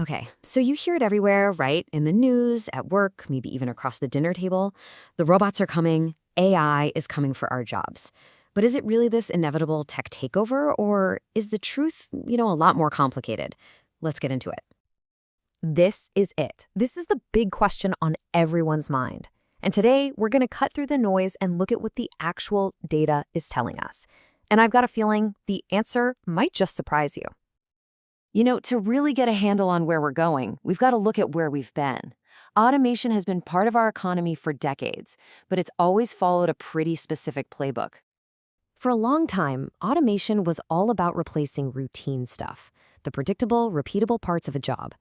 Okay, so you hear it everywhere, right? In the news, at work, maybe even across the dinner table. The robots are coming, AI is coming for our jobs. But is it really this inevitable tech takeover, or is the truth, a lot more complicated? Let's get into it. This is it. This is the big question on everyone's mind. And today, we're going to cut through the noise and look at what the actual data is telling us. And I've got a feeling the answer might just surprise you. To really get a handle on where we're going, we've got to look at where we've been. Automation has been part of our economy for decades, but it's always followed a pretty specific playbook. For a long time, automation was all about replacing routine stuff, the predictable, repeatable parts of a job.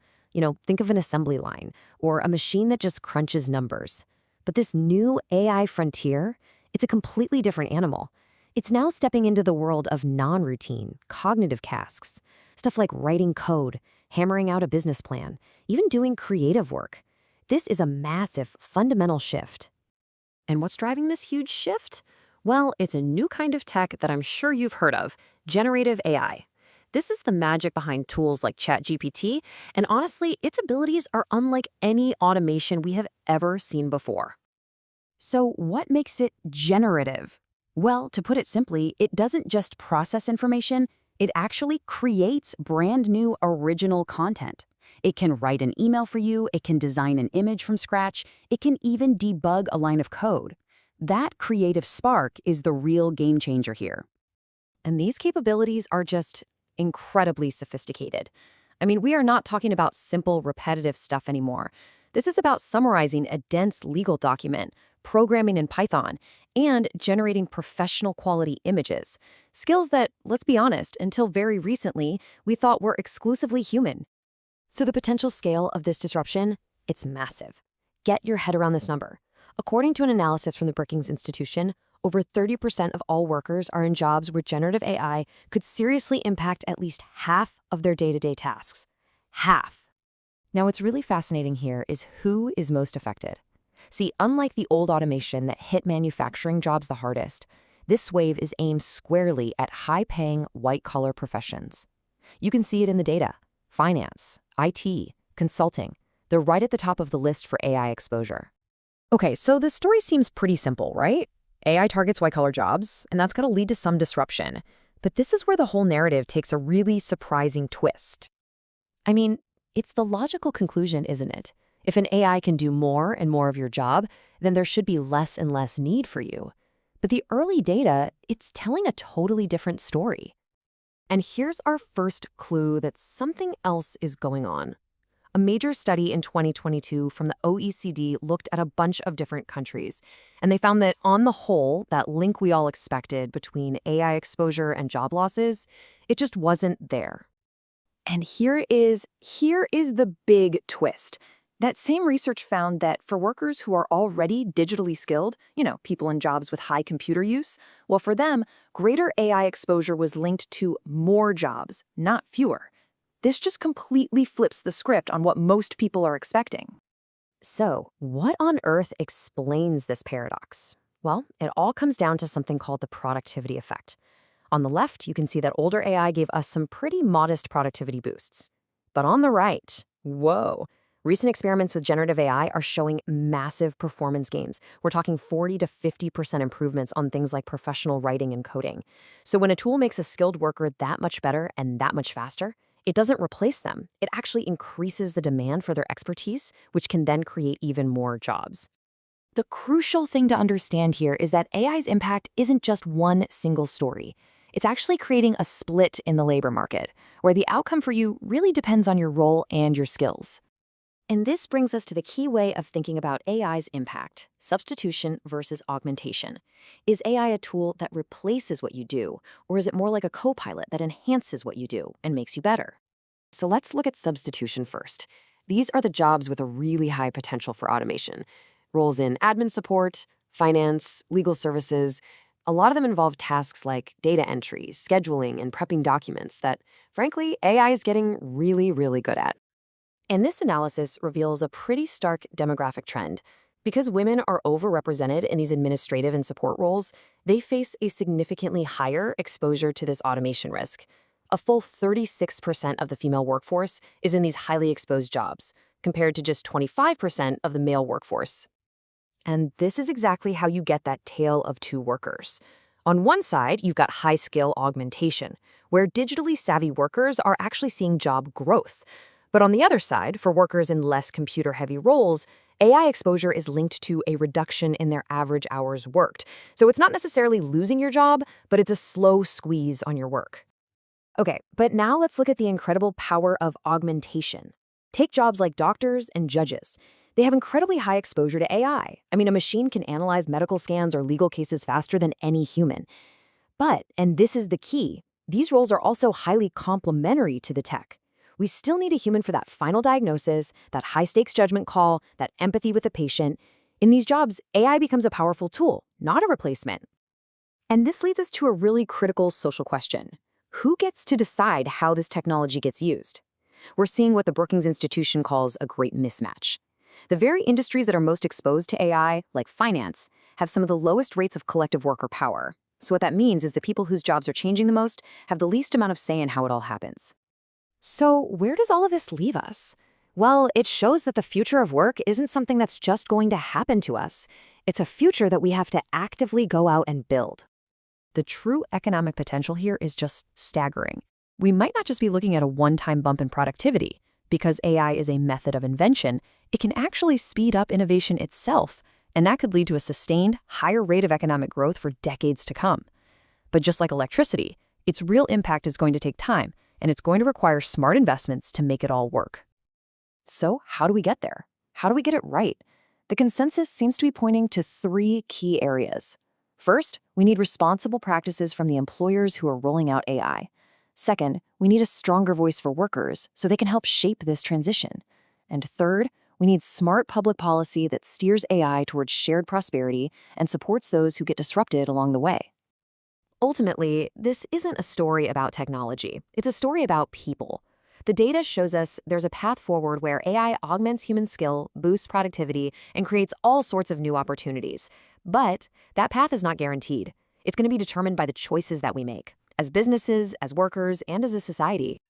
Think of an assembly line or a machine that just crunches numbers. But this new AI frontier, it's a completely different animal. It's now stepping into the world of non-routine, cognitive tasks, stuff like writing code, hammering out a business plan, even doing creative work. This is a massive, fundamental shift. And what's driving this huge shift? Well, it's a new kind of tech that I'm sure you've heard of, generative AI. This is the magic behind tools like ChatGPT, and honestly, its abilities are unlike any automation we have ever seen before. So what makes it generative? Well, to put it simply, it doesn't just process information, it actually creates brand new original content. It can write an email for you, it can design an image from scratch, it can even debug a line of code. That creative spark is the real game changer here. And these capabilities are just incredibly sophisticated. I mean, we are not talking about simple, repetitive stuff anymore. This is about summarizing a dense legal document, programming in Python, and generating professional quality images. Skills that, let's be honest, until very recently, we thought were exclusively human. So the potential scale of this disruption, it's massive. Get your head around this number. According to an analysis from the Brookings Institution, over 30% of all workers are in jobs where generative AI could seriously impact at least half of their day-to-day tasks. Half. Now, what's really fascinating here is who is most affected. See, unlike the old automation that hit manufacturing jobs the hardest, this wave is aimed squarely at high-paying, white-collar professions. You can see it in the data. Finance, IT, consulting. They're right at the top of the list for AI exposure. Okay, so the story seems pretty simple, right? AI targets white-collar jobs, and that's going to lead to some disruption. But this is where the whole narrative takes a really surprising twist. I mean, it's the logical conclusion, isn't it? If an AI can do more and more of your job, then there should be less and less need for you. But the early data, it's telling a totally different story. And here's our first clue that something else is going on. A major study in 2022 from the OECD looked at a bunch of different countries, and they found that on the whole, that link we all expected between AI exposure and job losses, it just wasn't there. And here is the big twist. That same research found that for workers who are already digitally skilled, people in jobs with high computer use, well, for them, greater AI exposure was linked to more jobs, not fewer. This just completely flips the script on what most people are expecting. So, what on earth explains this paradox? Well, it all comes down to something called the productivity effect. On the left, you can see that older AI gave us some pretty modest productivity boosts. But on the right, whoa, recent experiments with generative AI are showing massive performance gains. We're talking 40 to 50% improvements on things like professional writing and coding. So when a tool makes a skilled worker that much better and that much faster, it doesn't replace them. It actually increases the demand for their expertise, which can then create even more jobs. The crucial thing to understand here is that AI's impact isn't just one single story. It's actually creating a split in the labor market, where the outcome for you really depends on your role and your skills. And this brings us to the key way of thinking about AI's impact, substitution versus augmentation. Is AI a tool that replaces what you do, or is it more like a co-pilot that enhances what you do and makes you better? So let's look at substitution first. These are the jobs with a really high potential for automation. Roles in admin support, finance, legal services. A lot of them involve tasks like data entry, scheduling, and prepping documents that, frankly, AI is getting really, really good at. And this analysis reveals a pretty stark demographic trend. Because women are overrepresented in these administrative and support roles, they face a significantly higher exposure to this automation risk. A full 36% of the female workforce is in these highly exposed jobs, compared to just 25% of the male workforce. And this is exactly how you get that tale of two workers. On one side, you've got high-skill augmentation, where digitally savvy workers are actually seeing job growth. But on the other side, for workers in less computer-heavy roles, AI exposure is linked to a reduction in their average hours worked. So it's not necessarily losing your job, but it's a slow squeeze on your work. Okay, but now let's look at the incredible power of augmentation. Take jobs like doctors and judges. They have incredibly high exposure to AI. I mean, a machine can analyze medical scans or legal cases faster than any human. But, and this is the key, these roles are also highly complementary to the tech. We still need a human for that final diagnosis, that high-stakes judgment call, that empathy with the patient. In these jobs, AI becomes a powerful tool, not a replacement. And this leads us to a really critical social question. Who gets to decide how this technology gets used? We're seeing what the Brookings Institution calls a great mismatch. The very industries that are most exposed to AI, like finance, have some of the lowest rates of collective worker power. So what that means is the people whose jobs are changing the most have the least amount of say in how it all happens. So where does all of this leave us? Well, it shows that the future of work isn't something that's just going to happen to us. It's a future that we have to actively go out and build. The true economic potential here is just staggering. We might not just be looking at a one-time bump in productivity. Because AI is a method of invention, it can actually speed up innovation itself, and that could lead to a sustained, higher rate of economic growth for decades to come. But just like electricity, its real impact is going to take time, and it's going to require smart investments to make it all work. So how do we get there? How do we get it right? The consensus seems to be pointing to three key areas. First, we need responsible practices from the employers who are rolling out AI. Second, we need a stronger voice for workers so they can help shape this transition. And third, we need smart public policy that steers AI towards shared prosperity and supports those who get disrupted along the way. Ultimately, this isn't a story about technology. It's a story about people. The data shows us there's a path forward where AI augments human skill, boosts productivity, and creates all sorts of new opportunities. But that path is not guaranteed. It's going to be determined by the choices that we make, as businesses, as workers, and as a society.